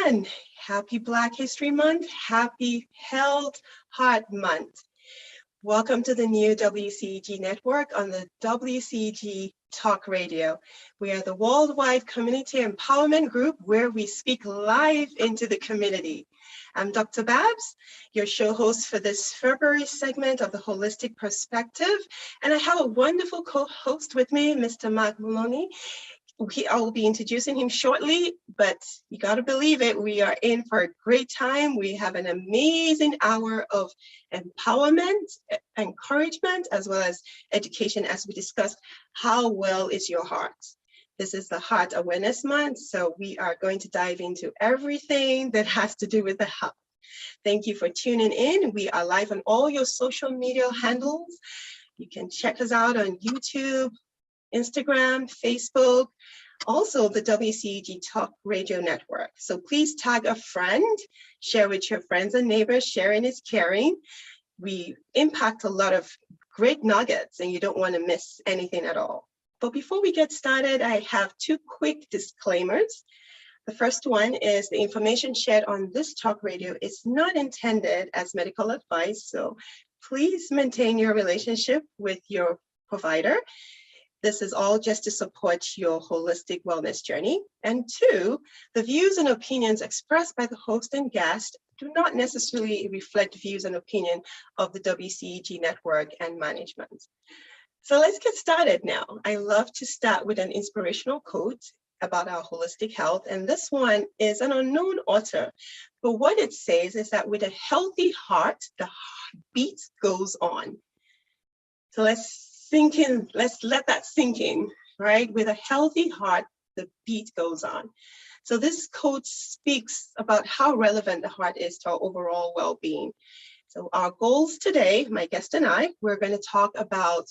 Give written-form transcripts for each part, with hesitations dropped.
everyone. Happy Black History Month. Happy Health Heart Month. Welcome to the new WCEG Network on the WCEG Talk Radio. We are the worldwide community empowerment group where we speak live into the community. I'm Dr. Babs, your show host for this February segment of the Holistic Perspective, and I have a wonderful co-host with me, Mr. Mark Mooney. I will be introducing him shortly, but you got to believe it, we are in for a great time. We have an amazing hour of empowerment, encouragement, as well as education as we discuss how well is your heart. This is the Heart Awareness Month, so we are going to dive into everything that has to do with the health. Thank you for tuning in. We are live on all your social media handles. You can check us out on YouTube, Instagram, Facebook, also the WCEG Talk Radio Network. So please tag a friend, share with your friends and neighbors. Sharing is caring. We impact a lot of great nuggets and you don't want to miss anything at all. But before we get started, I have two quick disclaimers. The first one is the information shared on this talk radio is not intended as medical advice. So please maintain your relationship with your provider. This is all just to support your holistic wellness journey. And two, the views and opinions expressed by the host and guest do not necessarily reflect views and opinion of the WCEG network and management. So let's get started now. I love to start with an inspirational quote about our holistic health. And this one is an unknown author. But what it says is that with a healthy heart, the beat goes on. So let's let that sink in, right? With a healthy heart, the beat goes on. So this quote speaks about how relevant the heart is to our overall well-being. So our goals today, my guest and I, we're going to talk about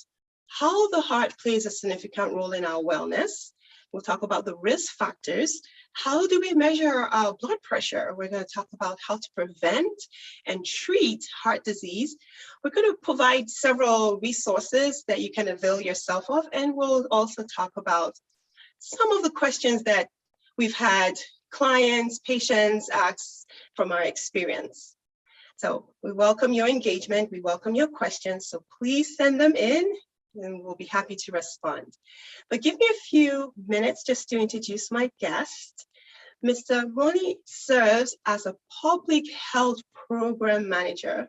how the heart plays a significant role in our wellness. We'll talk about the risk factors. How do we measure our blood pressure? We're going to talk about how to prevent and treat heart disease. We're going to provide several resources that you can avail yourself of, and we'll also talk about some of the questions that we've had clients, patients ask from our experience. So we welcome your engagement, we welcome your questions, so please send them in, and we'll be happy to respond. But give me a few minutes just to introduce my guest. Mr. Mooney serves as a public health program manager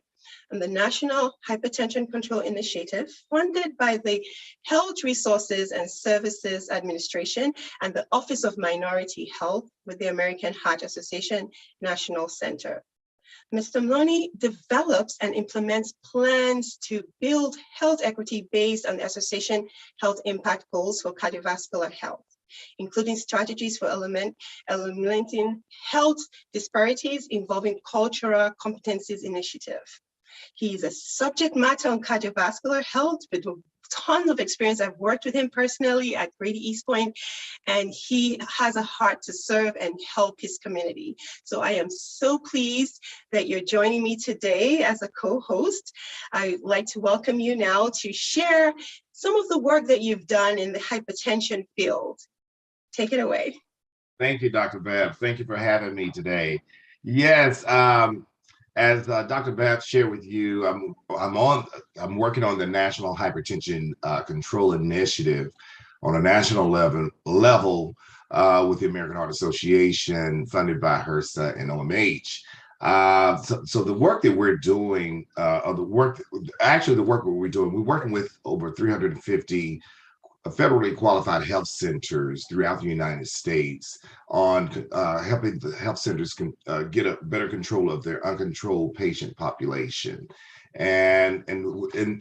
on the National Hypertension Control Initiative, funded by the Health Resources and Services Administration and the Office of Minority Health with the American Heart Association National Center. Mr. Mooney develops and implements plans to build health equity based on the association health impact goals for cardiovascular health, including strategies for eliminating health disparities involving cultural competencies initiative. He is a subject matter on cardiovascular health with tons of experience. I've worked with him personally at Grady East Point, and he has a heart to serve and help his community. So I am so pleased that you're joining me today as a co-host. I'd like to welcome you now to share some of the work that you've done in the hypertension field. Take it away. Thank you, Dr. Babs. Thank you for having me today. Yes, as Dr. Babs shared with you, I'm working on the National Hypertension Control Initiative on a national level with the American Heart Association, funded by HRSA and OMH. So the work that we're doing, the work we're doing, we're working with over 350 federally qualified health centers throughout the United States on helping the health centers get a better control of their uncontrolled patient population. And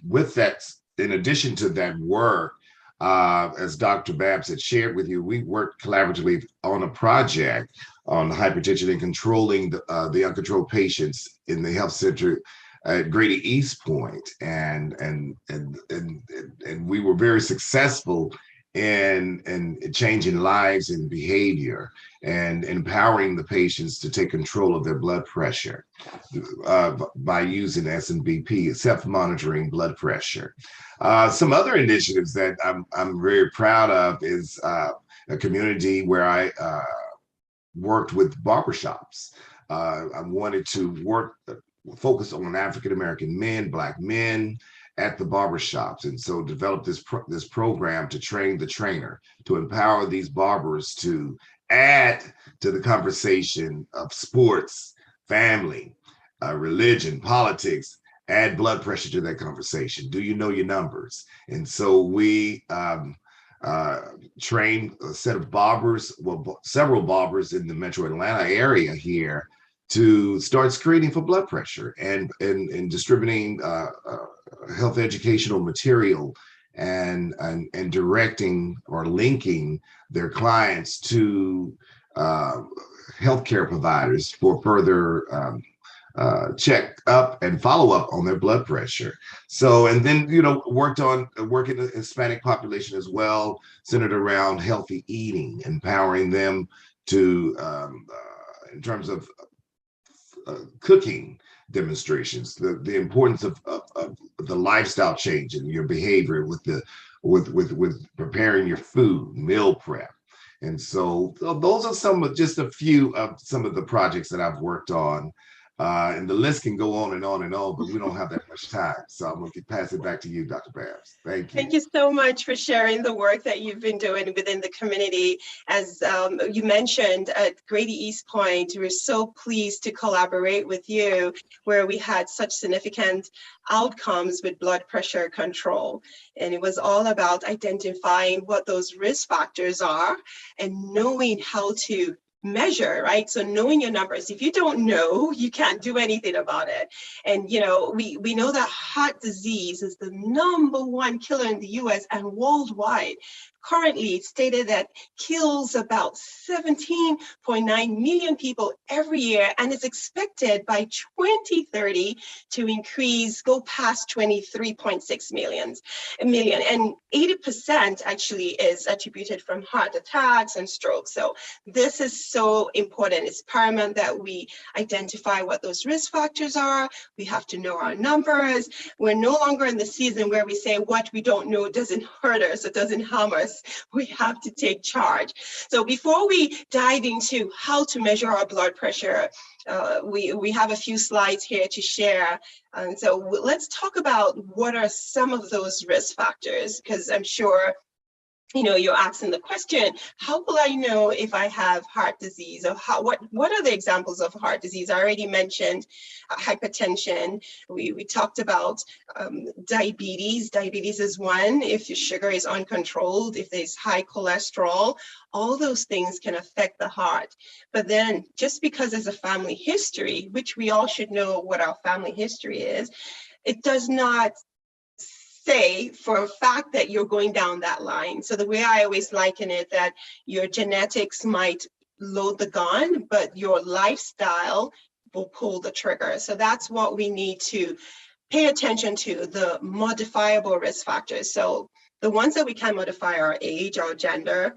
with that, in addition to that work, as Dr. Babs had shared with you, we worked collaboratively on a project on hypertension and controlling the uncontrolled patients in the health center at Grady East Point, and we were very successful in changing lives and behavior and empowering the patients to take control of their blood pressure by using SNBP, self-monitoring blood pressure. Some other initiatives that I'm very proud of is a community where I worked with barbershops. I wanted to focus on African American men, Black men at the barbershops, and so developed this program to train the trainer, to empower these barbers to add to the conversation of sports, family, religion, politics, add blood pressure to that conversation. Do you know your numbers? And so we trained a set of barbers, well, several barbers in the metro Atlanta area here to start screening for blood pressure and distributing health educational material and directing or linking their clients to healthcare providers for further check up and follow up on their blood pressure. So, and then, working the Hispanic population as well, centered around healthy eating, empowering them to, in terms of cooking demonstrations, the importance of the lifestyle change in your behavior with preparing your food, meal prep. And so those are just a few of some of the projects that I've worked on. And the list can go on and on and on, but we don't have that much time. So I'm going to pass it back to you, Dr. Babs. Thank you. Thank you so much for sharing the work that you've been doing within the community. As you mentioned at Grady East Point, we're so pleased to collaborate with you, where we had such significant outcomes with blood pressure control. And it was all about identifying what those risk factors are and knowing how to measure, right? So knowing your numbers. If you don't know, you can't do anything about it. And we know that heart disease is the #1 killer in the US and worldwide. Currently, it's stated that kills about 17.9 million people every year, and is expected by 2030 to go past 23.6 million. And 80% actually is attributed from heart attacks and strokes. So this is so important. It's paramount that we identify what those risk factors are. We have to know our numbers. We're no longer in the season where we say what we don't know doesn't hurt us, it doesn't harm us. We have to take charge. So before we dive into how to measure our blood pressure, we have a few slides here to share. And so let's talk about what are some of those risk factors, because I'm sure you're asking the question, how will I know if I have heart disease? Or what are the examples of heart disease? I already mentioned hypertension. We talked about diabetes. Diabetes is one. If your sugar is uncontrolled, if there's high cholesterol, all those things can affect the heart. But then just because there's a family history, which we all should know what our family history is, it does not say for a fact that you're going down that line. So the way I always liken it, that your genetics might load the gun, but your lifestyle will pull the trigger. So that's what we need to pay attention to, the modifiable risk factors. So the ones that we can modify are age, our gender,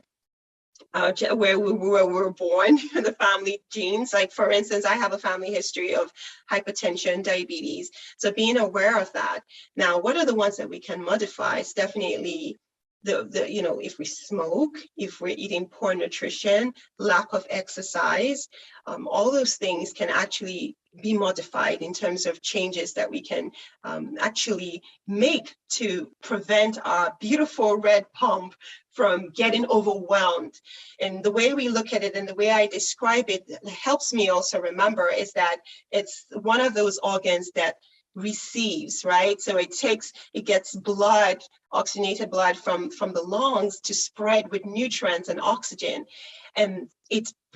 where we were born, the family genes. Like, for instance, I have a family history of hypertension, diabetes. So being aware of that. Now, what are the ones that we can modify? It's definitely if we smoke, if we're eating poor nutrition, lack of exercise, all those things can actually be modified in terms of changes that we can actually make to prevent our beautiful red pump from getting overwhelmed. And the way we look at it and the way I describe it helps me also remember is that it's one of those organs that receives, right? So it gets blood, oxygenated blood from the lungs to spread with nutrients and oxygen. And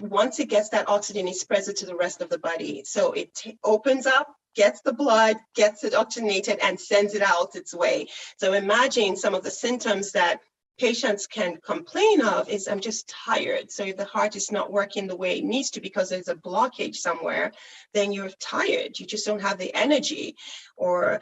once it gets that oxygen, it spreads it to the rest of the body. So it opens up, gets the blood, gets it oxygenated, and sends it out its way. So imagine some of the symptoms that patients can complain of is, I'm just tired. So if the heart is not working the way it needs to because there's a blockage somewhere, then you're tired. You just don't have the energy. Or,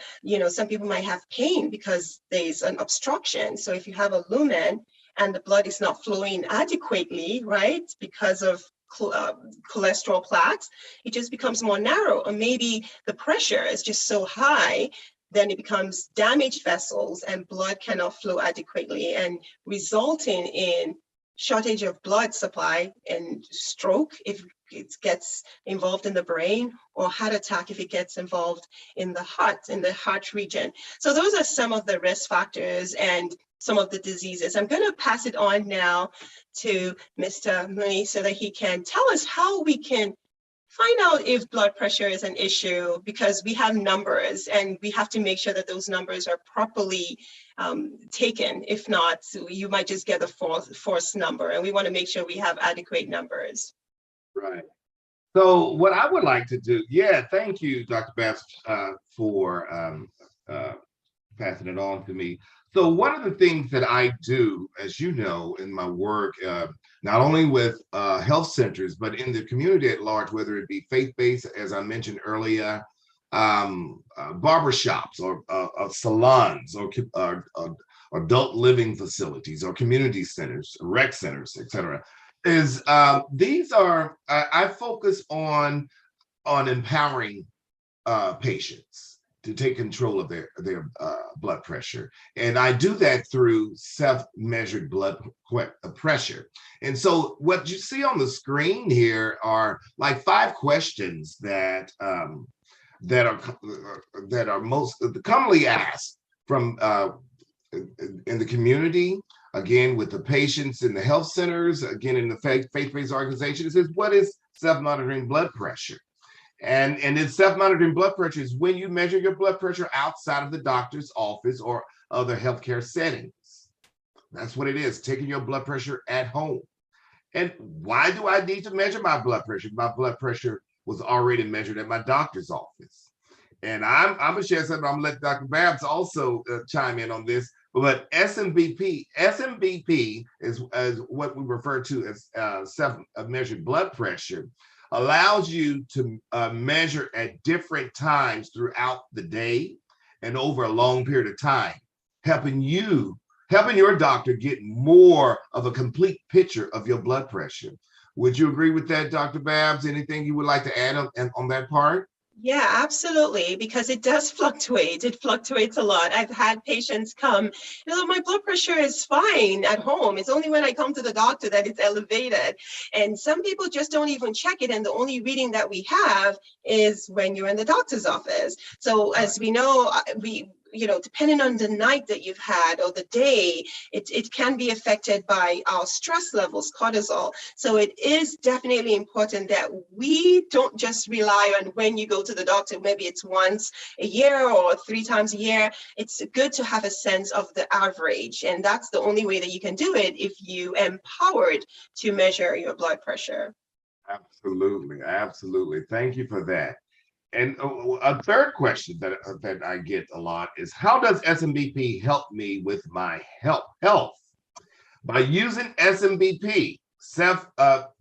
some people might have pain because there's an obstruction. So if you have a lumen and the blood is not flowing adequately, right, because of cholesterol plaques, it just becomes more narrow. Or maybe the pressure is just so high, then it becomes damaged vessels and blood cannot flow adequately and resulting in shortage of blood supply and stroke if it gets involved in the brain, or heart attack if it gets involved in the heart region. So those are some of the risk factors and some of the diseases. I'm going to pass it on now to Mr. Mooney so that he can tell us how we can find out if blood pressure is an issue, because we have numbers and we have to make sure that those numbers are properly taken. If not, you might just get a false number, and we want to make sure we have adequate numbers. Right. So what I would like to do, thank you, Dr. Bass, for passing it on to me. So one of the things that I do, as you know, in my work, not only with health centers, but in the community at large, whether it be faith-based, as I mentioned earlier, barbershops or salons or adult living facilities or community centers, rec centers, etc., is these are I focus on empowering patients to take control of their blood pressure, and I do that through self-measured blood pressure. And so what you see on the screen here are like 5 questions that are most commonly asked from in the community, again with the patients in the health centers, again in the faith-based organization. It says, what is self-monitoring blood pressure? And it's self-monitoring blood pressure is when you measure your blood pressure outside of the doctor's office or other healthcare settings. That's what it is, taking your blood pressure at home. And why do I need to measure my blood pressure? My blood pressure was already measured at my doctor's office. And I'm gonna share something. I'm gonna let Dr. Babs also chime in on this. But SMBP is what we refer to as self-measured blood pressure, allows you to measure at different times throughout the day and over a long period of time, helping your doctor get more of a complete picture of your blood pressure. Would you agree with that, Dr. Babs? Anything you would like to add on that part? Yeah, absolutely, because it does fluctuate. It fluctuates a lot. I've had patients come, my blood pressure is fine at home. It's only when I come to the doctor that it's elevated. And some people just don't even check it. And the only reading that we have is when you're in the doctor's office. So as we know, depending on the night that you've had or the day, it can be affected by our stress levels, cortisol. So it is definitely important that we don't just rely on when you go to the doctor. Maybe it's once a year or 3 times a year. It's good to have a sense of the average. And that's the only way that you can do it if you empowered to measure your blood pressure. Absolutely. Absolutely. Thank you for that. And a third question that I get a lot is, how does SMBP help me with my health? By using SMBP,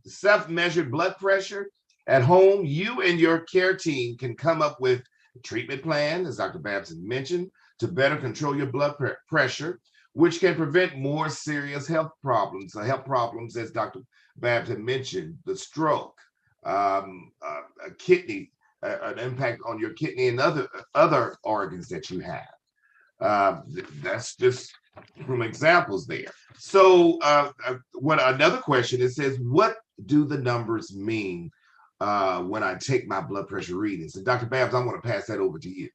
self-measured blood pressure at home, you and your care team can come up with a treatment plan, as Dr. Babs had mentioned, to better control your blood pressure, which can prevent more serious health problems. Health problems, as Dr. Babs had mentioned, the stroke, a kidney, an impact on your kidney and other organs that you have. That's just from examples there. So what another question, it says, what do the numbers mean when I take my blood pressure readings? And Dr. Babs, I want to pass that over to you.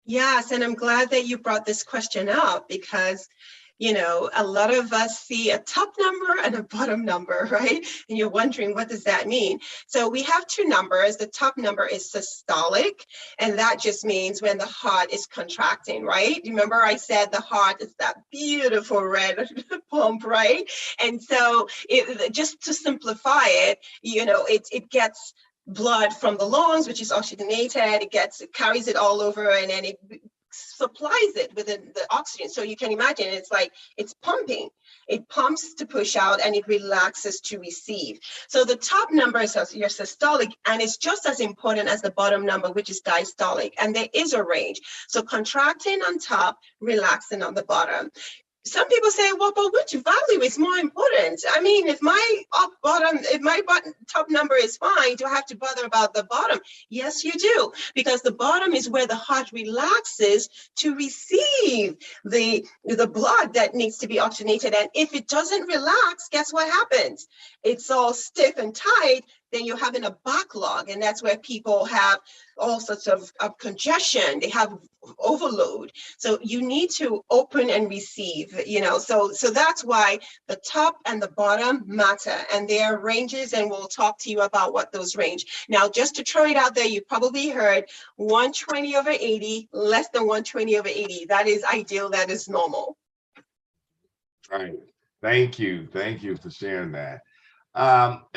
Yes, and I'm glad that you brought this question up, because a lot of us see a top number and a bottom number, right? And you're wondering, what does that mean? So we have 2 numbers. The top number is systolic, and that just means when the heart is contracting, right? Remember I said the heart is that beautiful red pump, right? And so just to simplify it, it gets blood from the lungs, which is oxygenated. It carries it all over, and then it supplies it with the oxygen. So you can imagine it's pumping. It pumps to push out and it relaxes to receive. So the top number is your systolic, and it's just as important as the bottom number, which is diastolic. And there is a range. So contracting on top, relaxing on the bottom. some people say, well, but which value is more important? I mean, if my top number is fine, do I have to bother about the bottom? Yes, you do, because the bottom is where the heart relaxes to receive the blood that needs to be oxygenated. And if it doesn't relax, guess what happens? It's all stiff and tight. Then you're having a backlog, and that's where people have all sorts of congestion. They have overload. So you need to open and receive, so that's why the top and the bottom matter, and there are ranges, and we'll talk to you about what those range. Now, just to throw it out there, you probably heard 120/80, less than 120/80. That is ideal. That is normal. Right. Thank you for sharing that.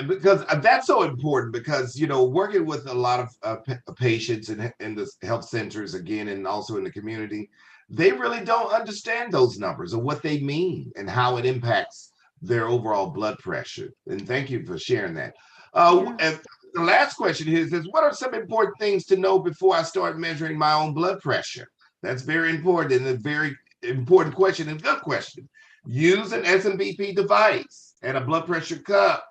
Because that's so important, because working with a lot of patients in the health centers, again, and also in the community, they really don't understand those numbers or what they mean and how it impacts their overall blood pressure. And thank you for sharing that. And the last question here is, what are some important things to know before I start measuring my own blood pressure? That's very important, and a very important question, and good question. Use an SMBP device and a blood pressure cup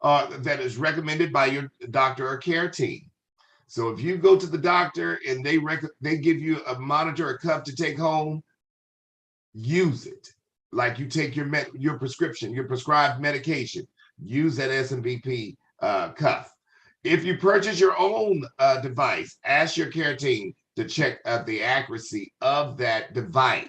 that is recommended by your doctor or care team. So if you go to the doctor and they give you a monitor, a cup to take home, use it. Like you take your prescription, your prescribed medication, use that SMBP cuff. If you purchase your own device, ask your care team to check the accuracy of that device.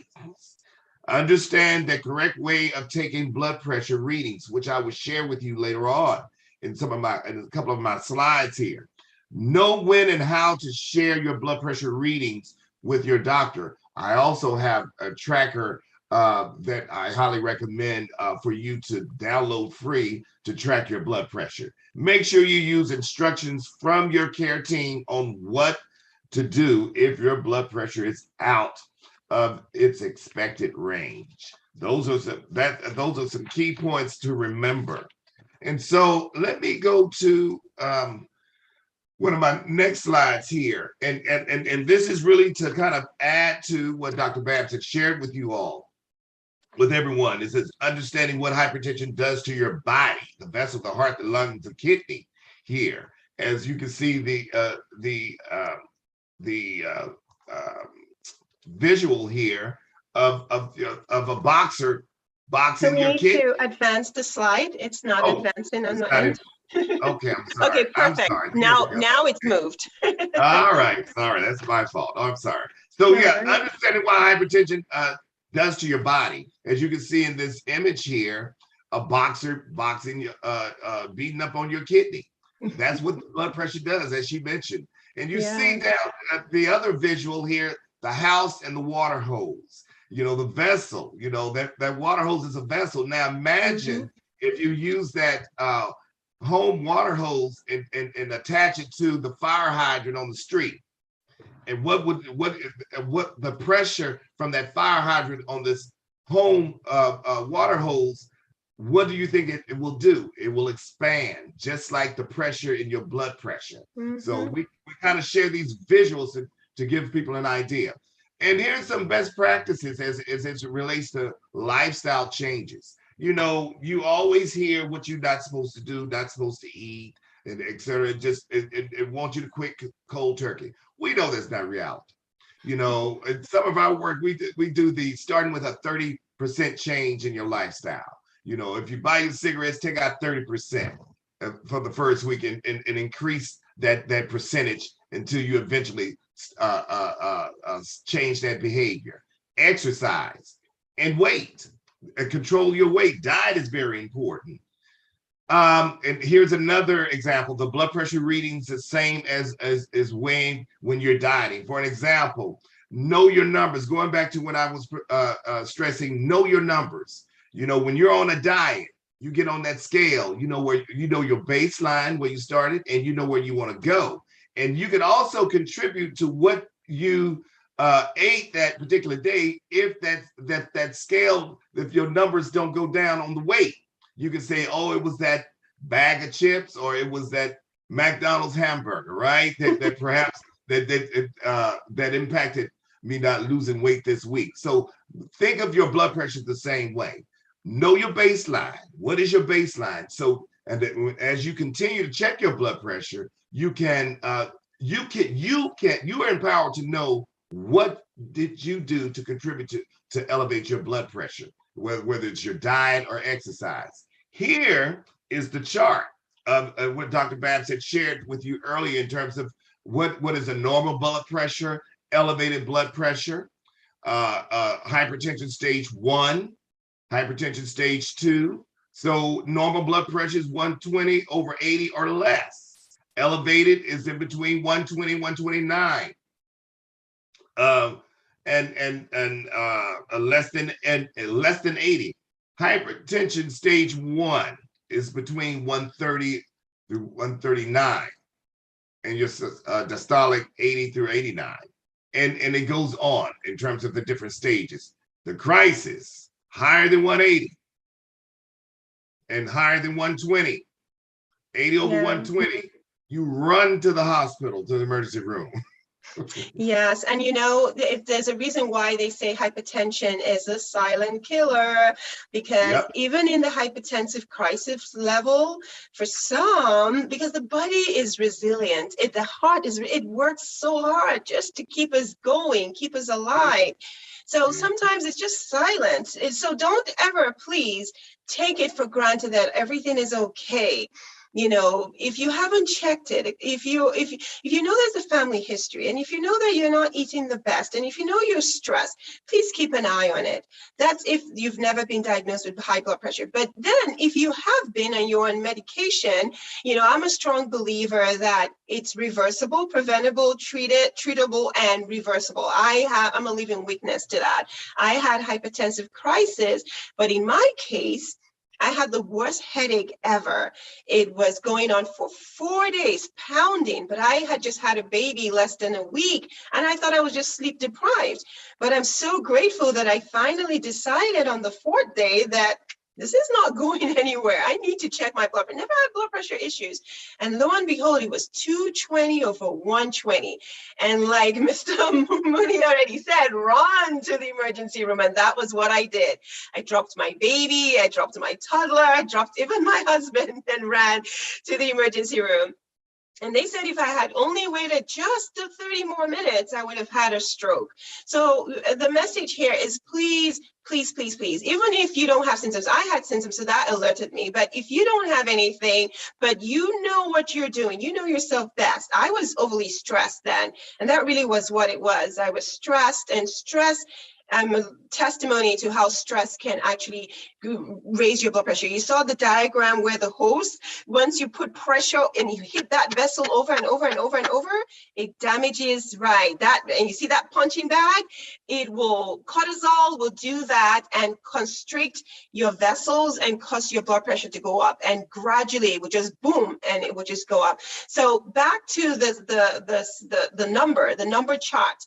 Understand the correct way of taking blood pressure readings, which I will share with you later on in a couple of my slides here. Know when and how to share your blood pressure readings with your doctor. I also have a tracker that I highly recommend for you to download free to track your blood pressure. Make sure you use instructions from your care team on what to do if your blood pressure is out of its expected range. Those are some key points to remember. And so let me go to one of my next slides here. And this is really to kind of add to what Dr. Babs had shared with you all, with everyone. Is this understanding what hypertension does to your body, the vessel, the heart, the lungs, the kidney here. As you can see, the visual here of a boxer boxing your kidney. So we need to advance the slide. It's not advancing on the end. Okay, I'm sorry. Okay, perfect. I'm sorry. Now it's moved. All right, sorry, that's my fault. I'm sorry. So yeah, understanding what hypertension does to your body. As you can see in this image here, a boxer boxing, beating up on your kidney. That's what the blood pressure does, as she mentioned. And you see down the other visual here, the house and the water hose. The vessel, that water hose is a vessel. Now imagine if you use that home water hose and attach it to the fire hydrant on the street. And what the pressure from that fire hydrant on this home water hose, what do you think it will do? It will expand, just like the pressure in your blood pressure. So we kind of share these visuals to give people an idea. And here's some best practices as it relates to lifestyle changes. You always hear what you're not supposed to do, not supposed to eat, and et cetera. It wants you to quit cold turkey. We know that's not reality. In some of our work, we do the starting with a 30% change in your lifestyle. If you buy your cigarettes, take out 30% for the first week and increase that percentage until you eventually change that behavior. Exercise and weight. Control your weight. Diet is very important. And here's another example. The blood pressure readings the same as when you're dieting. For an example, know your numbers. Going back to when I was stressing, know your numbers. When you're on a diet, you get on that scale. Where your baseline, where you started, and you know where you want to go. And you can also contribute to what you ate that particular day. If that scale, if your numbers don't go down on the weight, you can say, oh, it was that bag of chips, or it was that McDonald's hamburger, right? That perhaps that impacted me not losing weight this week. So think of your blood pressure the same way. Know your baseline. What is your baseline? So, and as you continue to check your blood pressure, you are empowered to know what did you do to contribute to elevate your blood pressure, whether it's your diet or exercise. Here is the chart of what Dr. Babs had shared with you earlier in terms of what is a normal blood pressure, elevated blood pressure, hypertension stage 1, hypertension stage 2. So normal blood pressure is 120 over 80 or less. Elevated is in between 120 and 129. Less than 80. Hypertension stage 1 is between 130 through 139, and your diastolic 80 through 89. And it goes on in terms of the different stages. The crisis, higher than 180 and higher than 120, 80 over 120, you run to the hospital, to the emergency room. Yes, and if there's a reason why they say hypertension is a silent killer, because even in the hypertensive crisis level, for some, because the body is resilient, the heart it works so hard just to keep us going, keep us alive. So sometimes it's just silent. So don't ever, please, take it for granted that everything is okay. If you haven't checked it, if you know there's a family history, and if you know that you're not eating the best, and if you know you're stressed, please keep an eye on it. That's if you've never been diagnosed with high blood pressure. But then if you have been and you're on medication, I'm a strong believer that it's reversible, preventable, treatable, and reversible. I'm a living witness to that. I had hypertensive crisis, but in my case, I had the worst headache ever. It was going on for 4 days, pounding, but I had just had a baby less than a week, and I thought I was just sleep deprived. But I'm so grateful that I finally decided on the 4th day that this is not going anywhere. I need to check my blood pressure. Never had blood pressure issues. And lo and behold, it was 220 over 120. And like Mr. Mooney already said, run to the emergency room. And that was what I did. I dropped my baby, I dropped my toddler, I dropped even my husband and ran to the emergency room. And they said if I had only waited just 30 more minutes, I would have had a stroke. So the message here is please, please, please, please, even if you don't have symptoms. I had symptoms, so that alerted me. But if you don't have anything, but you know what you're doing, you know yourself best. I was overly stressed then, and that really was what it was. I was stressed, and stress, I'm a testimony to how stress can actually raise your blood pressure. You saw the diagram where the hose, once you put pressure and you hit that vessel over and over and over and over, it damages, that. And you see that punching bag? Cortisol will do that and constrict your vessels and cause your blood pressure to go up. And gradually it will just boom, and it will just go up. So back to the number chart.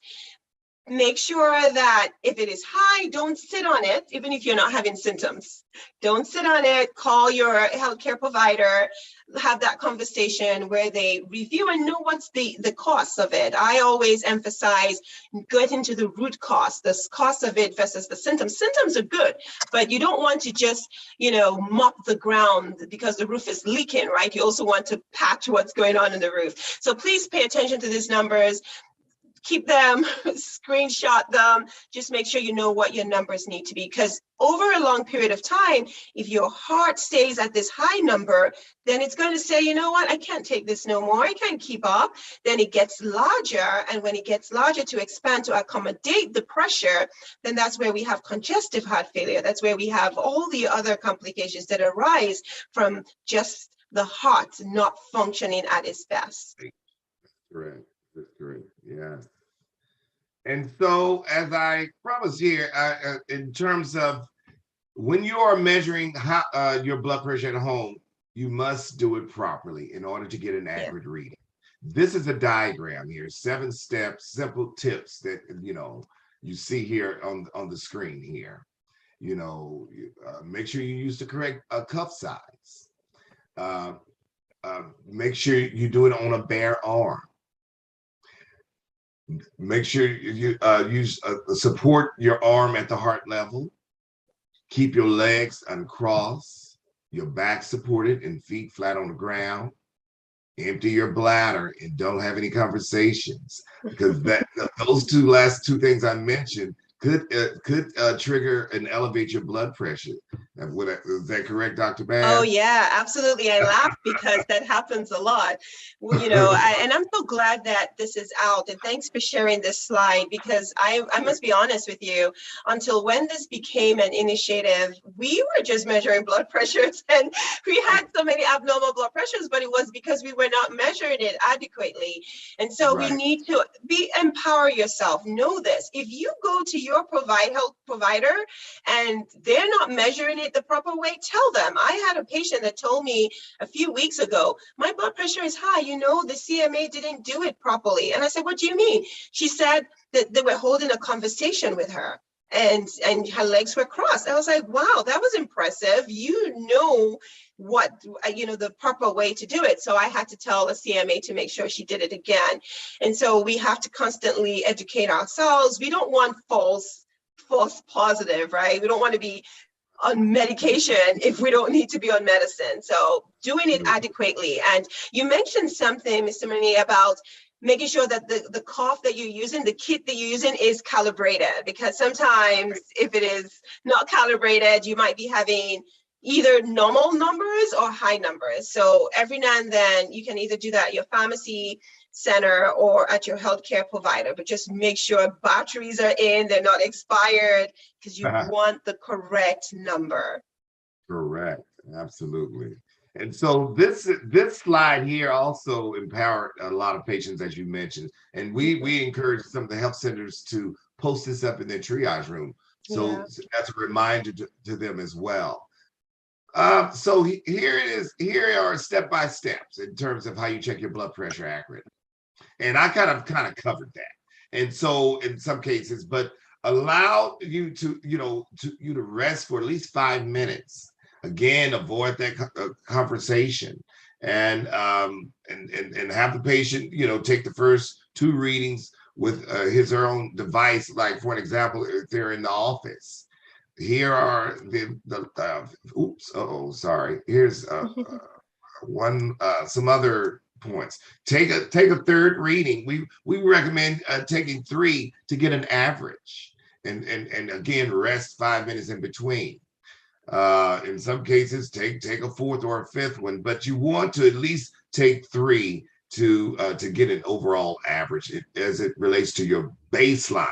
Make sure that if it is high, don't sit on it, even if you're not having symptoms. Don't sit on it. Call your healthcare provider, have that conversation where they review and know what's the cost of it. I always emphasize getting to the root cause, the cost of it versus the symptoms. Symptoms are good, but you don't want to just, mop the ground because the roof is leaking, right? You also want to patch what's going on in the roof. So please pay attention to these numbers. Keep them, screenshot them, just make sure you know what your numbers need to be, because over a long period of time, if your heart stays at this high number, then it's going to say, you know what, I can't take this no more, I can't keep up. Then it gets larger, and when it gets larger to expand to accommodate the pressure, then that's where we have congestive heart failure. That's where we have all the other complications that arise from just the heart not functioning at its best. Correct. That's correct. Yeah. And so, as I promised here, in terms of when you are measuring your blood pressure at home, you must do it properly in order to get an accurate reading. This is a diagram here, 7 steps, simple tips that you see here on the screen here. Make sure you use the correct cuff size. Make sure you do it on a bare arm. Make sure you use support your arm at the heart level. Keep your legs uncrossed, your back supported, and feet flat on the ground. Empty your bladder and don't have any conversations, because those last two things I mentioned could trigger and elevate your blood pressure. Is that correct, Dr. Oh Babb? yeah, absolutely. I laugh because that happens a lot. And I'm so glad that this is out. And thanks for sharing this slide, because I must be honest with you, until when this became an initiative, we were just measuring blood pressures and we had so many abnormal blood pressures, but it was because we were not measuring it adequately. And so we Right. need to empower yourself. Know this. If you go to your health provider and they're not measuring it the proper way, tell them. I had a patient that told me a few weeks ago, my blood pressure is high. The CMA didn't do it properly. And I said, what do you mean? She said that they were holding a conversation with her and her legs were crossed. I was like, wow, that was impressive. What, the proper way to do it. So I had to tell a CMA to make sure she did it again. And so we have to constantly educate ourselves. We don't want false positive, right? We don't want to be on medication if we don't need to be on medicine. So doing it adequately. And you mentioned something, Mr. Mooney, about making sure that the cough that you're using, the kit that you're using is calibrated, because sometimes if it is not calibrated, you might be having either normal numbers or high numbers. So every now and then you can either do that at your pharmacy center or at your healthcare provider, but just make sure batteries are in, they're not expired, because you want the correct number. Correct. Absolutely. And so this slide here also empowered a lot of patients, as you mentioned, and we encourage some of the health centers to post this up in their triage room. So that's a reminder to them as well. So here it is. Here are step-by-steps in terms of how you check your blood pressure accurately. And I kind of covered that. And so in some cases, but allow you to, to rest for at least 5 minutes. Again, avoid that conversation, and have the patient, take the first 2 readings with his or her own device. Like, for an example, if they're in the office, here are here's some other points. Take a third reading. We recommend taking 3 to get an average, and again, rest 5 minutes in between. In some cases, take a 4th or a 5th one, but you want to at least take 3 to get an overall average as it relates to your baseline.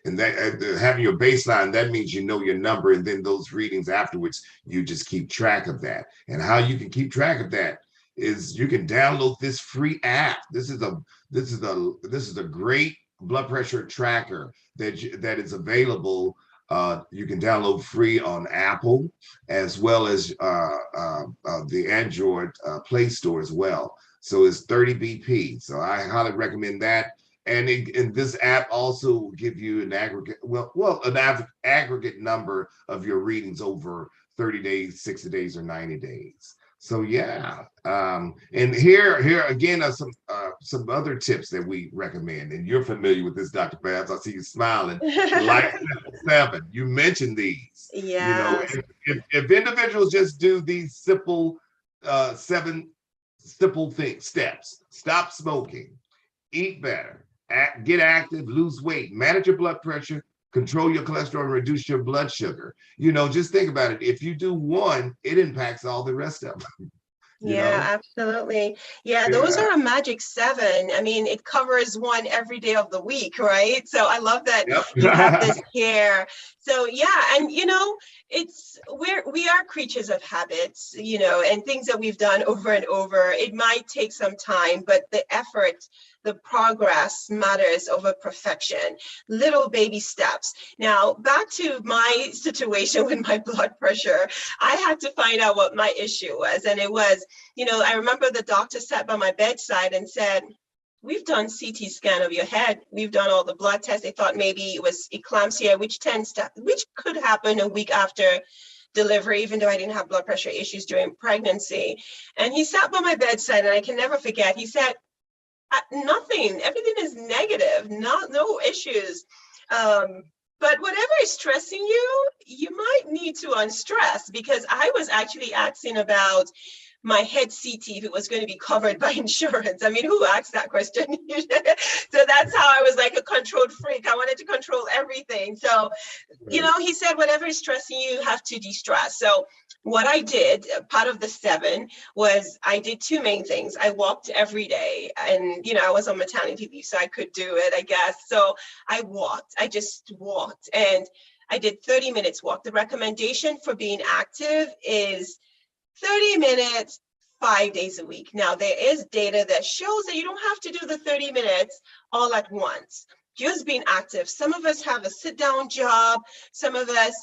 And that having your baseline, that means you know your number, and then those readings afterwards, you just keep track of that. And how you can keep track of that is you can download this free app. This is a great blood pressure tracker that is available. You can download free on Apple, as well as the Android Play Store as well. So it's 30 BP. So I highly recommend that. And this app also will give you an aggregate, aggregate number of your readings over 30 days, 60 days, or 90 days. So yeah, and here again are some other tips that we recommend, and you're familiar with this, Dr. Babs. I see you smiling. Like 7, you mentioned these. Yes. If individuals just do these simple 7 simple steps: stop smoking, eat better, get active, lose weight, manage your blood pressure, control your cholesterol, and reduce your blood sugar. Just think about it. If you do one, it impacts all the rest of them. Absolutely. Yeah, those are a magic 7. I mean, it covers one every day of the week, right? So I love that you have this here. So yeah, and we are creatures of habits, and things that we've done over and over. It might take some time, but the effort, the progress matters over perfection. Little baby steps. Now, back to my situation with my blood pressure, I had to find out what my issue was. And it was, I remember the doctor sat by my bedside and said, we've done CT scan of your head. We've done all the blood tests. They thought maybe it was eclampsia, which could happen a week after delivery, even though I didn't have blood pressure issues during pregnancy. And he sat by my bedside, and I can never forget, he said, Nothing. Everything is negative. No issues. But whatever is stressing you, you might need to unstress, because I was actually asking about my head CT, if it was going to be covered by insurance. I mean, who asked that question? So that's how I was like a controlled freak. I wanted to control everything. So, you know, he said, whatever is stressing you, you have to de-stress. So what I did, part of the 7, was I did 2 main things. I walked every day, and, you know, I was on maternity leave, so I could do it, I guess. So I just walked, and I did 30 minutes walk. The recommendation for being active is 30 minutes, 5 days a week. Now, there is data that shows that you don't have to do the 30 minutes all at once. Just being active. Some of us have a sit-down job. Some of us,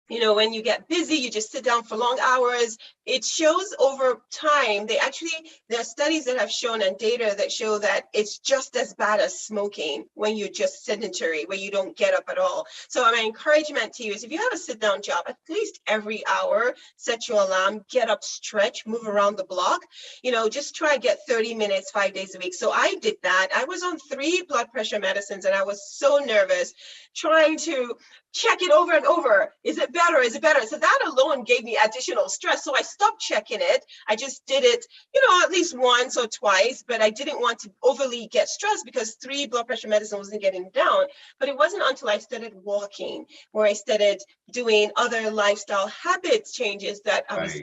you know, when you get busy, you just sit down for long hours. It shows over time, there are studies that have shown and data that show that it's just as bad as smoking when you're just sedentary, where you don't get up at all. So my encouragement to you is, if you have a sit down job, at least every hour, set your alarm, get up, stretch, move around the block, you know, just try get 30 minutes, 5 days a week. So I did that. I was on 3 blood pressure medicines, and I was so nervous trying to check it over and over. Is it better? Is it better? So that alone gave me additional stress. So I stopped checking it. I just did it, you know, at least once or twice, but I didn't want to overly get stressed, because 3 blood pressure medicine wasn't getting down. But it wasn't until I started walking, where I started doing other lifestyle habit changes, that I was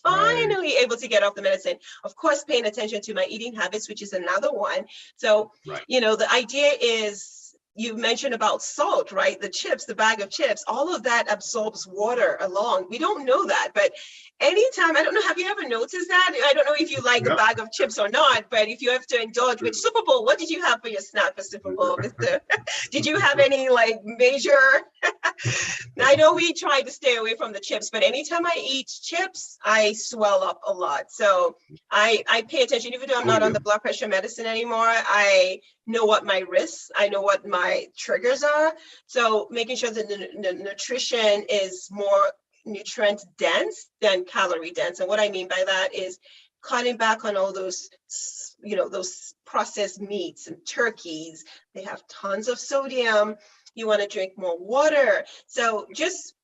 finally able to get off the medicine. Of course, paying attention to my eating habits, which is another one. So, you know, the idea is, you mentioned about salt, right? The chips, the bag of chips, all of that absorbs water along. We don't know that, but anytime, I don't know, have you ever noticed that? I don't know if you like a bag of chips or not, but if you have to indulge with Super Bowl, what did you have for your snack for Super Bowl, Mr.? Did you have any like major? I know we tried to stay away from the chips, but anytime I eat chips, I swell up a lot. So I pay attention, even though I'm not on the blood pressure medicine anymore. I know what my risks, I know what my triggers are. So making sure that the nutrition is more nutrient dense than calorie dense. And what I mean by that is cutting back on all those, you know, those processed meats and turkeys. They have tons of sodium. You want to drink more water. So just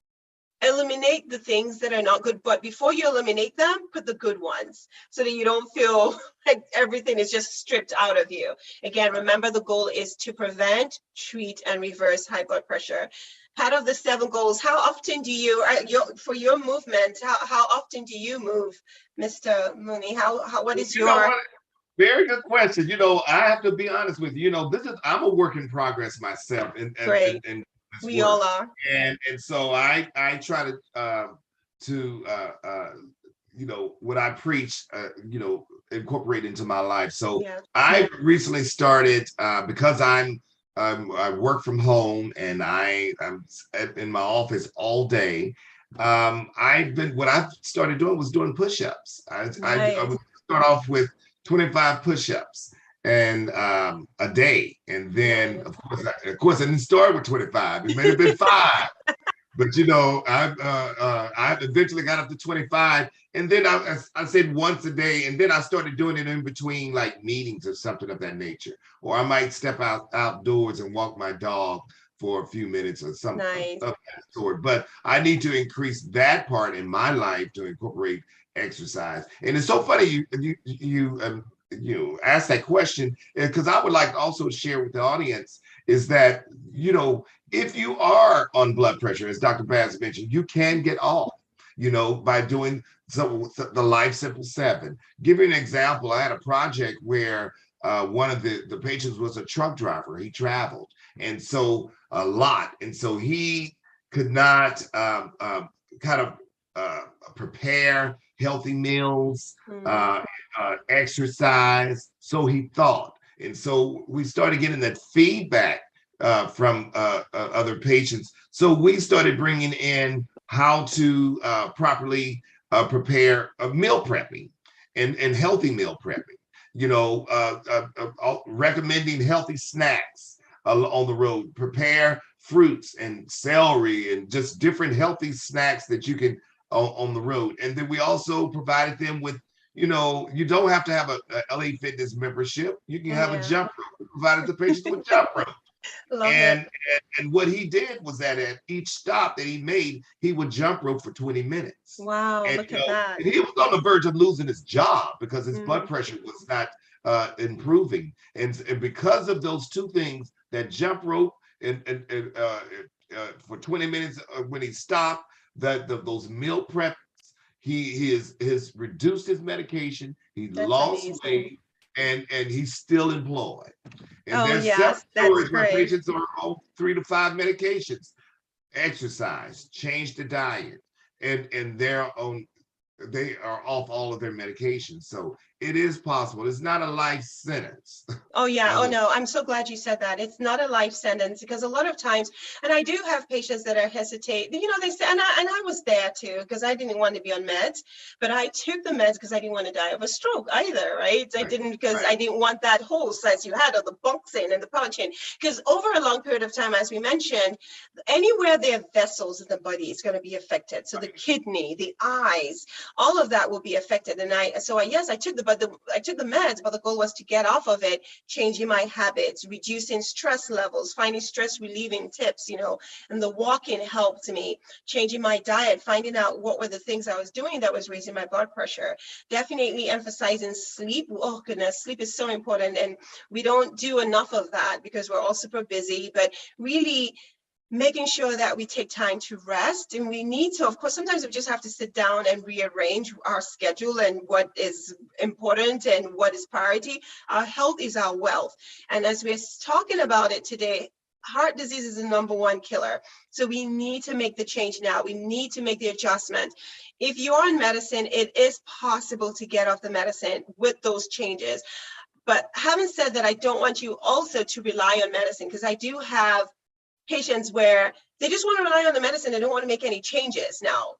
eliminate the things that are not good, but before you eliminate them, put the good ones, so that you don't feel like everything is just stripped out of you. Again, remember, the goal is to prevent, treat, and reverse high blood pressure. Part of the 7 goals, how often do you, for your movement, how often do you move, Mr. Mooney? What is your... Very good question. You know, I have to be honest with you. You know, I'm a work in progress myself, and we all are. And so I try to you know, what I preach, you know, incorporate into my life. So I recently started, because I work from home, and I'm in my office all day. What I started doing was doing push-ups. I would start off with 25 push-ups and a day, and then of course I didn't start with 25. It may have been 5, but you know, I eventually got up to 25, and then I said once a day, and then I started doing it in between like meetings or something of that nature, or I might step outdoors and walk my dog for a few minutes or something of that sort. But I need to increase that part in my life to incorporate exercise. And it's so funny you asked that question, because I would like to also share with the audience is that, you know, if you are on blood pressure, as Dr. Bass mentioned, you can get off, you know, by doing the Life Simple 7. Give you an example. I had a project where one of the patients was a truck driver. He traveled, and so a lot, and so he could not prepare healthy meals, exercise, so he thought. And so we started getting that feedback from other patients. So we started bringing in how to properly prepare meal prepping and healthy meal prepping, you know, recommending healthy snacks on the road, prepare fruits and celery and just different healthy snacks that you can on the road. And then we also provided them with, you know, you don't have to have a LA Fitness membership. You can have a Yeah, jump rope. We provided the patients with jump rope. love it. And what he did was that at each stop that he made, he would jump rope for 20 minutes. Wow, And look you at know, that. and he was on the verge of losing his job because his blood Mm, pressure was not improving. And because of those two things, that jump rope and for 20 minutes when he stopped, those meal prep, he has reduced his medication, he that's lost amazing. weight, and he's still employed. And Oh, there's several yes, that's stories where great. patients are on 3 to 5 medications, exercise, change the diet, and they are off all of their medications. So it is possible. It's not a life sentence. Oh yeah. As Oh a no, I'm so glad you said that. It's not a life sentence because a lot of times, and I do have patients that are hesitate. You know, they say, and I was there too because I didn't want to be on meds, but I took the meds because I didn't want to die of a stroke either, right? I right, didn't because right, I didn't want that whole size you had of the bunction and the pouching. Because over a long period of time, as we mentioned, anywhere there are vessels in the body is going to be affected. So the right. kidney, the eyes, all of that will be affected. And yes, I took I took the meds, but the goal was to get off of it, changing my habits, reducing stress levels, finding stress relieving tips, you know, and the walking helped me, changing my diet, finding out what were the things I was doing that was raising my blood pressure, definitely emphasizing sleep. Oh goodness, sleep is so important. And we don't do enough of that because we're all super busy, but really making sure that we take time to rest. And we need to, of course, sometimes we just have to sit down and rearrange our schedule and what is important and what is priority. Our health is our wealth. And as we're talking about it today, heart disease is the #1 killer. So we need to make the change now. We need to make the adjustment. If you're on medicine, it is possible to get off the medicine with those changes. But having said that, I don't want you also to rely on medicine because I do have patients where they just want to rely on the medicine and don't want to make any changes. Now,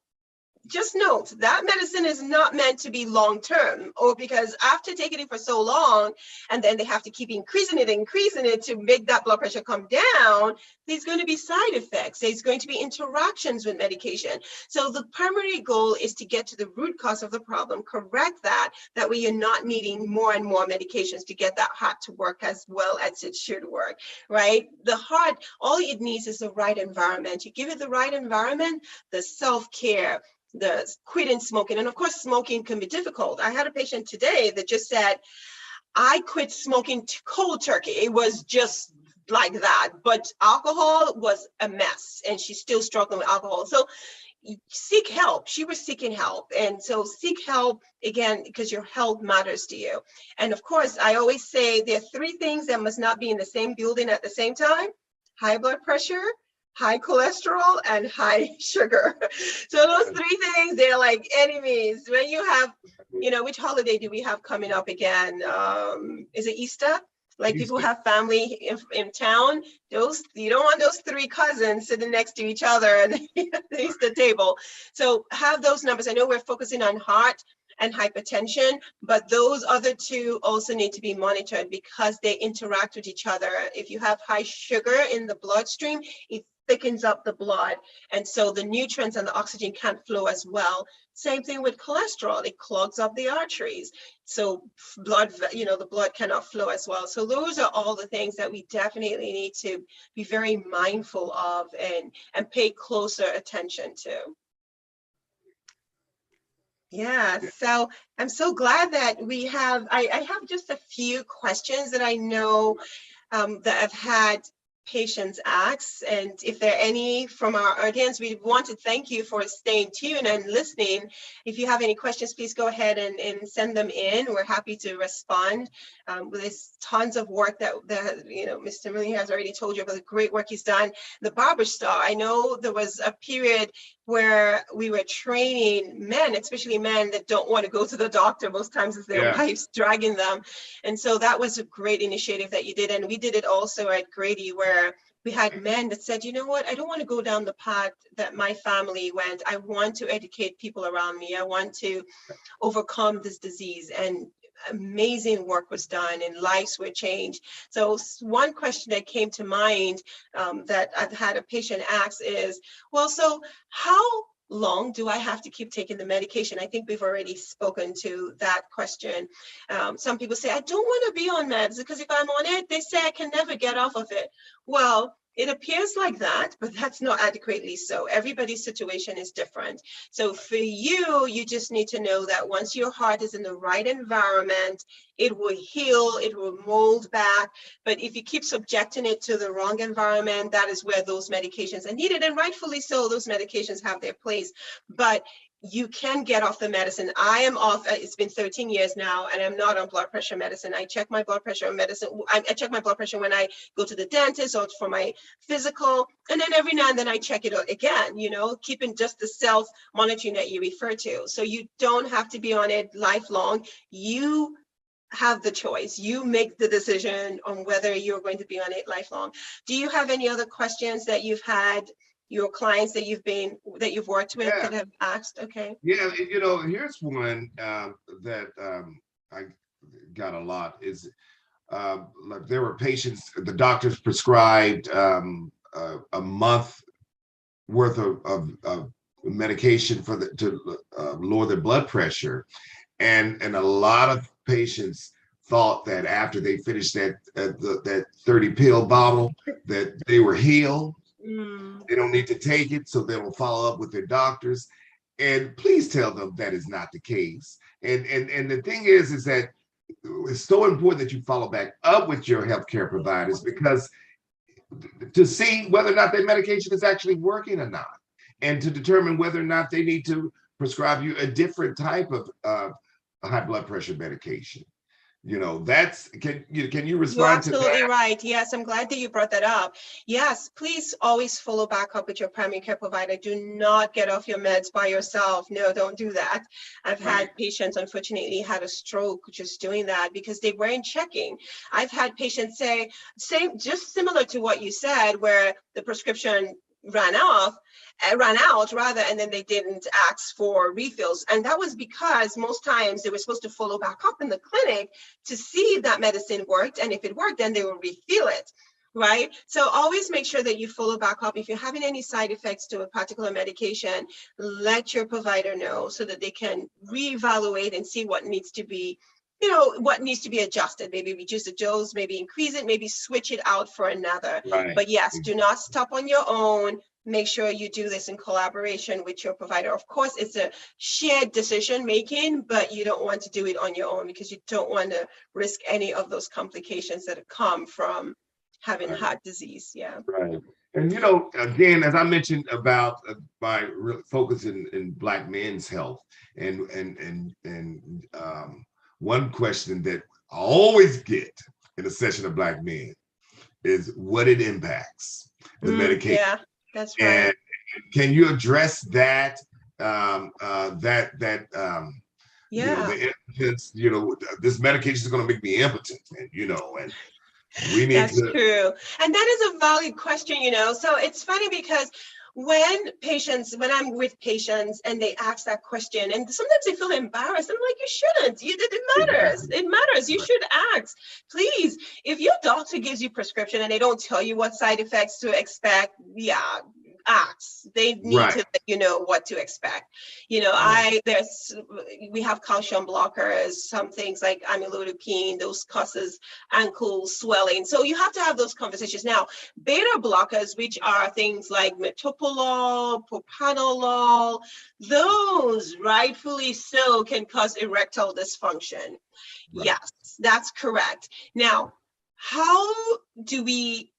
just note that medicine is not meant to be long term, or because after taking it for so long and then they have to keep increasing it to make that blood pressure come down, there's going to be side effects. There's going to be interactions with medication. So the primary goal is to get to the root cause of the problem, correct that way you're not needing more and more medications to get that heart to work as well as it should work, right? The heart, all it needs is the right environment. You give it the right environment, the self-care, the quitting smoking. And of course, smoking can be difficult. I had a patient today that just said, I quit smoking cold turkey. It was just like that. But alcohol was a mess and she's still struggling with alcohol. So seek help. She was seeking help. And so seek help again, because your health matters to you. And of course, I always say there are 3 things that must not be in the same building at the same time: high blood pressure, high cholesterol, and high sugar. So those 3 things, they're like enemies. When you have, you know, which holiday do we have coming up again? Is it Easter? Like people Easter. have family in town. Those, you don't want those 3 cousins sitting next to each other and the Easter table. So have those numbers. I know we're focusing on heart and hypertension, but those other 2 also need to be monitored because they interact with each other. If you have high sugar in the bloodstream, it thickens up the blood. And so the nutrients and the oxygen can't flow as well. Same thing with cholesterol, it clogs up the arteries. So blood, you know, the blood cannot flow as well. So those are all the things that we definitely need to be very mindful of and pay closer attention to. Yeah, so I'm so glad that we have, I have just a few questions that I know that I've had patients ask. And if there are any from our audience, we want to thank you for staying tuned and listening. If you have any questions, please go ahead and send them in. We're happy to respond. There's tons of work that you know, Mr. Mooney has already told you about the great work he's done. The Barber Star, I know there was a period where we were training men, especially men that don't want to go to the doctor most times as their Yeah. wives dragging them. And so that was a great initiative that you did. And we did it also at Grady, where we had men that said, you know what, I don't want to go down the path that my family went. I want to educate people around me. I want to overcome this disease. And amazing work was done and lives were changed. So one question that came to mind that I've had a patient ask is, well, so how long do I have to keep taking the medication? I think we've already spoken to that question. Some people say, I don't want to be on meds because if I'm on it, they say I can never get off of it. Well, it appears like that, but that's not adequately so. Everybody's situation is different. So for you, you just need to know that once your heart is in the right environment, it will heal, it will mold back. But if you keep subjecting it to the wrong environment, that is where those medications are needed. And rightfully so, those medications have their place. But you can get off the medicine. I am off, it's been 13 years now, and I'm not on blood pressure medicine. I check my blood pressure medicine. I check my blood pressure when I go to the dentist or for my physical. And then every now and then I check it again, you know, keeping just the self-monitoring that you refer to. So you don't have to be on it lifelong. You have the choice. You make the decision on whether you're going to be on it lifelong. Do you have any other questions that you've had, your clients that you've worked with that have asked? Okay. Yeah, you know, here's one that I got a lot is like there were patients, the doctors prescribed a month worth of medication for to lower their blood pressure, and a lot of patients thought that after they finished that 30 pill bottle that they were healed. They don't need to take it, so they will follow up with their doctors. And please tell them that is not the case. And the thing is that it's so important that you follow back up with your healthcare providers, because to see whether or not their medication is actually working or not, and to determine whether or not they need to prescribe you a different type of high blood pressure medication. You know, that's, can you respond to that? You're absolutely right. Yes, I'm glad that you brought that up. Yes, please always follow back up with your primary care provider. Do not get off your meds by yourself. No, don't do that. I've had patients, unfortunately, had a stroke just doing that because they weren't checking. I've had patients say, just similar to what you said, where the prescription ran out rather, and then they didn't ask for refills. And that was because most times they were supposed to follow back up in the clinic to see if that medicine worked. And if it worked, then they will refill it. Right. So always make sure that you follow back up. If you're having any side effects to a particular medication, let your provider know so that they can reevaluate and see what needs to be, you know, what needs to be adjusted. Maybe reduce the dose, maybe increase it, maybe switch it out for another. But yes, do not stop on your own. Make sure you do this in collaboration with your provider. Of course, it's a shared decision making, but you don't want to do it on your own because you don't want to risk any of those complications that come from having heart disease. Yeah. Right. And, you know, again, as I mentioned about my focus in Black men's health, and one question that I always get in a session of Black men is what it impacts the medication. Yeah, that's right. And can you address that? You know, the impotence. You know, this medication is going to make me impotent, and you know, and we need That's true. And that is a valid question, you know. So it's funny because when I'm with patients and they ask that question, and sometimes they feel embarrassed. I'm like, you shouldn't. It matters. Exactly. It matters. You should ask. Please, if your doctor gives you prescription and they don't tell you what side effects to expect, ask. They need to let you know what to expect. You know, we have calcium blockers, some things like amlodipine, those causes ankle swelling. So you have to have those conversations. Now, beta blockers, which are things like metoprolol, propranolol, those rightfully so can cause erectile dysfunction. Yes, that's correct. Now, how do we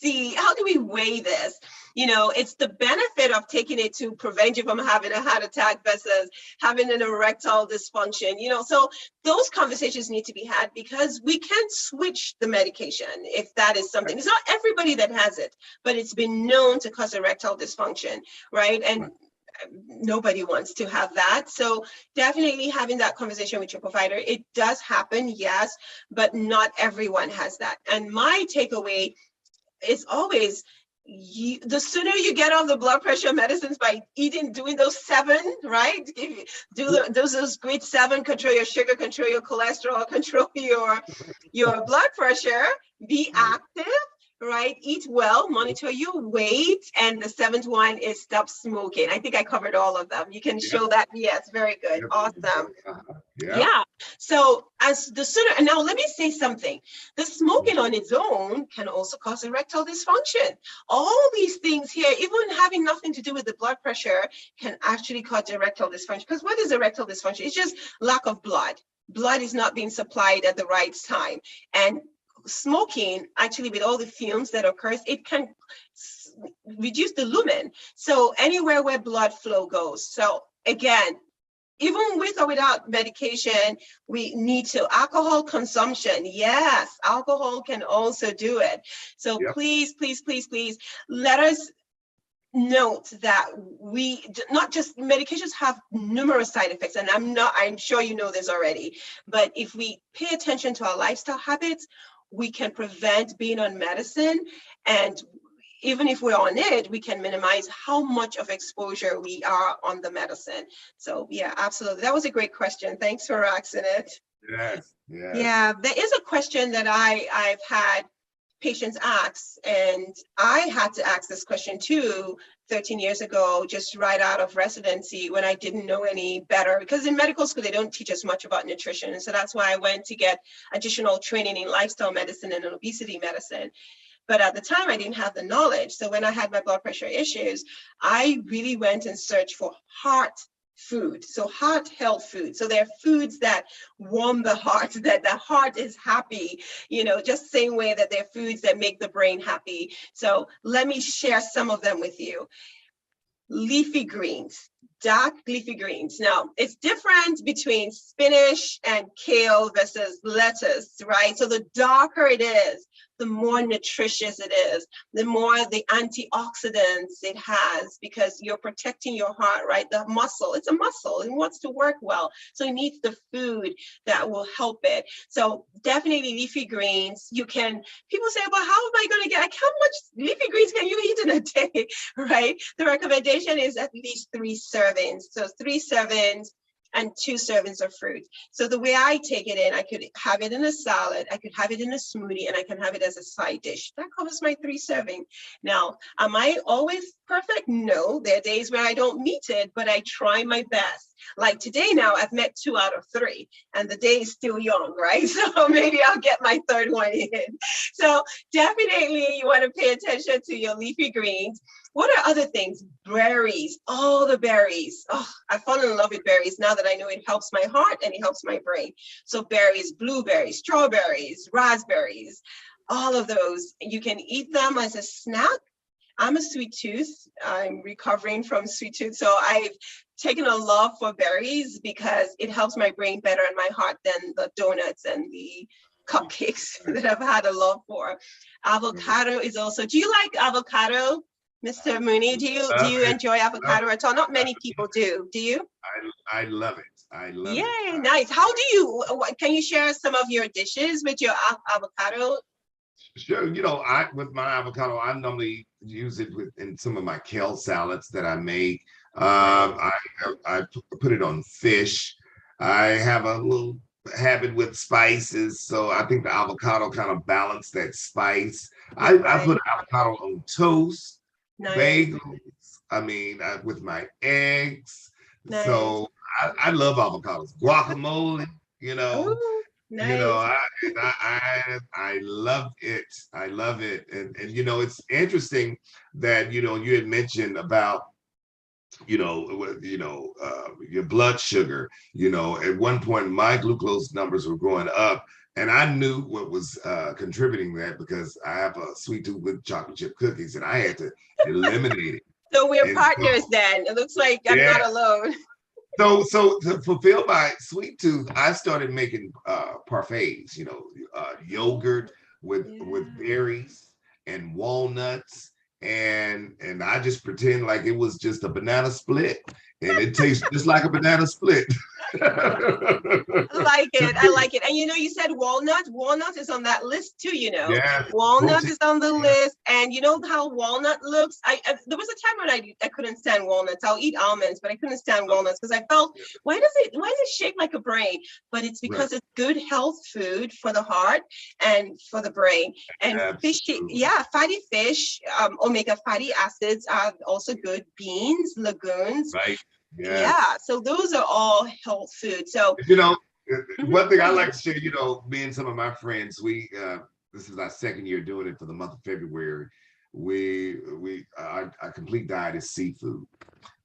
weigh this? You know, it's the benefit of taking it to prevent you from having a heart attack versus having an erectile dysfunction. You know, so those conversations need to be had because we can switch the medication if that is something. It's not everybody that has it, but it's been known to cause erectile dysfunction, right? And nobody wants to have that. So definitely having that conversation with your provider. It does happen, yes, but not everyone has that. And my takeaway is always, the sooner you get on the blood pressure medicines by doing those 7, right? Those great 7, control your sugar, control your cholesterol, control your blood pressure, be active, right? Eat well, monitor your weight, and the seventh one is stop smoking. I think I covered all of them. You can Yep. show that. Yes, very good. Yep. Awesome. Yeah. Yeah. So as the sooner, and now let me say something. The smoking on its own can also cause erectile dysfunction. All these things here, even having nothing to do with the blood pressure, can actually cause erectile dysfunction. Because what is erectile dysfunction? It's just lack of blood. Blood is not being supplied at the right time. And smoking, actually, with all the fumes that occurs, it can reduce the lumen. So anywhere where blood flow goes. So again, even with or without medication, we need to. Alcohol consumption, yes, alcohol can also do it. So Yep. please, please, please, please let us note that we not just medications have numerous side effects, and I'm sure you know this already, but if we pay attention to our lifestyle habits, we can prevent being on medicine, and even if we're on it, we can minimize how much of exposure we are on the medicine. So yeah, absolutely. That was a great question. Thanks for asking it. Yes. Yes. Yeah, there is a question that I've had patients ask, and I had to ask this question too 13 years ago, just right out of residency when I didn't know any better, because in medical school, they don't teach us much about nutrition. And so that's why I went to get additional training in lifestyle medicine and obesity medicine. But at the time, I didn't have the knowledge. So when I had my blood pressure issues, I really went and searched for heart food. So heart health food. So there are foods that warm the heart, that the heart is happy, just same way that there are foods that make the brain happy. So let me share some of them with you. Leafy greens, dark leafy greens. Now, it's different between spinach and kale versus lettuce, right? So the darker it is, the more nutritious it is, the more the antioxidants it has, because you're protecting your heart, right? The muscle, it's a muscle, it wants to work well. So it needs the food that will help it. So definitely leafy greens. People say, well, how am I going to get, how much leafy greens can you eat in a day, right? The recommendation is at least 3 servings. So 3 servings and 2 servings of fruit. So the way I take it in, I could have it in a salad, I could have it in a smoothie, and I can have it as a side dish. That covers my 3 serving. Now, am I always perfect? No, there are days where I don't meet it, but I try my best. Like today now, I've met 2 out of 3, and the day is still young, right? So maybe I'll get my 3rd one in. So definitely you want to pay attention to your leafy greens. What are other things? Berries, all the berries. Oh, I fall in love with berries now that I know it helps my heart and it helps my brain. So berries, blueberries, strawberries, raspberries, all of those. You can eat them as a snack. I'm a sweet tooth. I'm recovering from sweet tooth. So I've taken a love for berries because it helps my brain better and my heart than the donuts and the cupcakes that I've had a love for. Avocado is also, do you like avocado? Mr. Mooney, do you enjoy avocado at all? Not many people do. Do you? I love it. I love it. Yay, nice. How do you, can you share some of your dishes with your avocado? Sure. With my avocado, I normally use it in some of my kale salads that I make. I put it on fish. I have a little habit with spices, so I think the avocado kind of balanced that spice. I put avocado on toast. Nice. Bagels, with my eggs. Nice. So I love avocados. Guacamole, Ooh, nice. I love it. I love it. And it's interesting that, you had mentioned about, your blood sugar. At one point, my glucose numbers were going up. And I knew what was contributing that because I have a sweet tooth with chocolate chip cookies, and I had to eliminate it. So we're partners then. It looks like I'm not alone. So to fulfill my sweet tooth, I started making parfaits. Yogurt with berries and walnuts, and I just pretend like it was just a banana split, and it tastes just like a banana split. I like it. I like it. And you said walnut. Walnut is on that list too, Yes, Walnut protein. is on the Yeah. list. And you know how walnut looks? There was a time when I couldn't stand walnuts. I'll eat almonds, but I couldn't stand walnuts because I felt, why does it shape like a brain? But it's Right. because it's good health food for the heart and for the brain. And fishy, Absolutely. yeah, fatty fish, omega fatty acids are also good. Beans, legumes. Right. Yeah, Yes. so those are all health food. So, You know, one thing go I ahead. like to share, me and some of my friends, this is our second year doing it for the month of February. Our complete diet is seafood.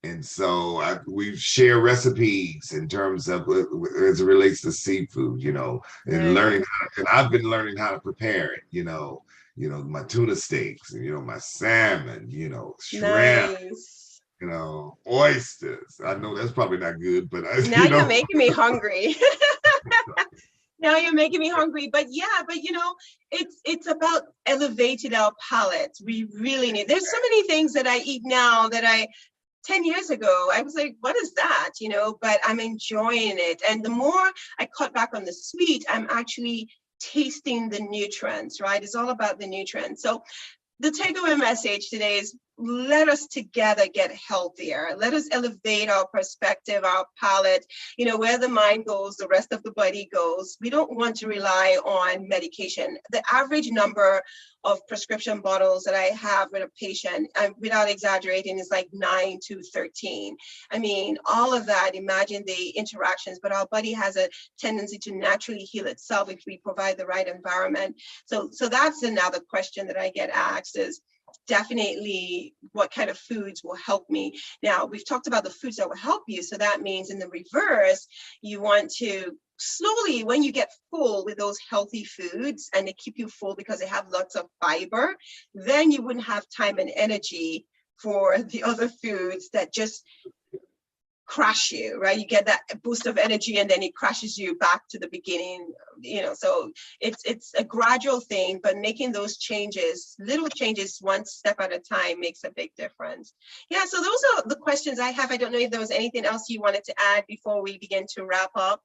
And so we share recipes in terms of as it relates to seafood, and Nice. and I've been learning how to prepare it, my tuna steaks, and my salmon, shrimp, Nice. oysters. I know that's probably not good, but Now you're making me hungry. Now you're making me hungry. But yeah, it's about elevating our palates. We really need. There's so many things that I eat now that 10 years ago, I was like, what is that? But I'm enjoying it. And the more I cut back on the sweet, I'm actually tasting the nutrients, right? It's all about the nutrients. So the takeaway message today is, let us together get healthier. Let us elevate our perspective, our palate. Where the mind goes, the rest of the body goes. We don't want to rely on medication. The average number of prescription bottles that I have with a patient, without exaggerating, is like 9 to 13. I mean, all of that, imagine the interactions, but our body has a tendency to naturally heal itself if we provide the right environment. So that's another question that I get asked is, definitely what kind of foods will help me. Now, we've talked about the foods that will help you. So that means in the reverse, you want to slowly, when you get full with those healthy foods and they keep you full because they have lots of fiber, then you wouldn't have time and energy for the other foods that just crash you, right? You get that boost of energy and then it crashes you back to the beginning, so it's a gradual thing, but making those changes, little changes, one step at a time, makes a big difference. Yeah, so those are the questions I have. I don't know if there was anything else you wanted to add before we begin to wrap up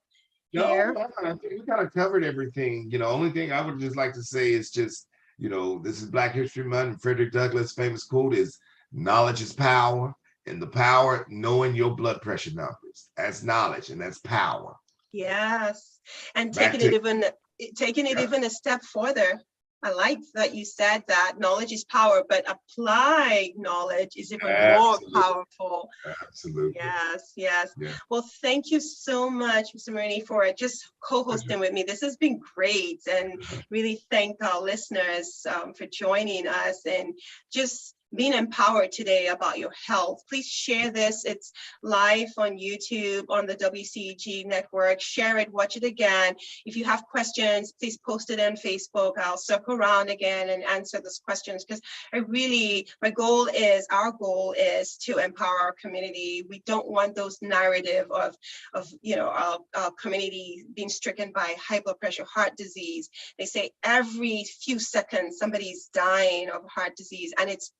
No, here. I think we kind of covered everything. Only thing I would just like to say is just, this is Black History Month, and Frederick Douglass' famous quote is, knowledge is power, and the power, knowing your blood pressure numbers. That's knowledge, and that's power. Yes, and Back taking it to yeah, even a step further. I like that you said that knowledge is power, but applied knowledge is even more absolutely, powerful. absolutely. Yes, yes. Yeah. Well, thank you so much, Mr. Mooney, for just co-hosting with me. This has been great, and really thank our listeners for joining us and just being empowered today about your health. Please share this. It's live on YouTube, on the WCEG network. Share it, watch it again. If you have questions, please post it on Facebook. I'll circle around again and answer those questions, because our goal is to empower our community. We don't want those narrative of our community being stricken by high blood pressure, heart disease. They say every few seconds somebody's dying of heart disease, and it's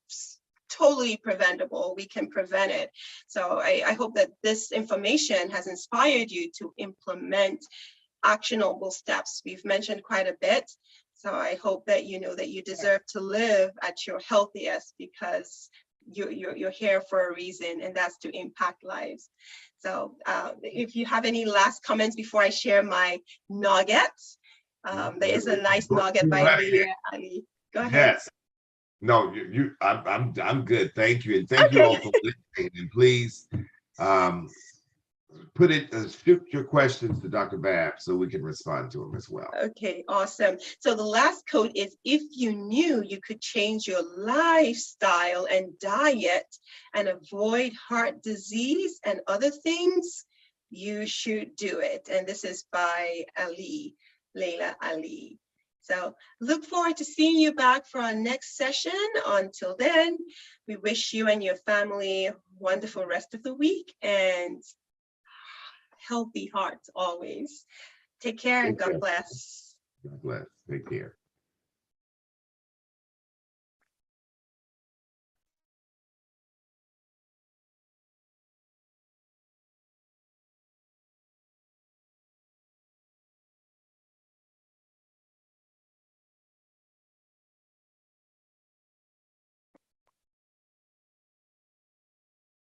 totally preventable. We can prevent it. So I hope that this information has inspired you to implement actionable steps. We've mentioned quite a bit. So I hope that you know that you deserve to live at your healthiest, because you're here for a reason, and that's to impact lives. So if you have any last comments before I share my nuggets, there is a nice nugget by Right. Leah Ali. Go ahead. Yes. No, I'm good. Thank you, and thank you Okay. all for listening. And please, um, shoot your questions to Dr. Babb so we can respond to them as well. Okay, awesome. So the last code is, if you knew you could change your lifestyle and diet and avoid heart disease and other things, you should do it. And this is by Leila Ali. So look forward to seeing you back for our next session. Until then, we wish you and your family a wonderful rest of the week and healthy hearts always. Take care and Take God care. bless. God bless. Take care.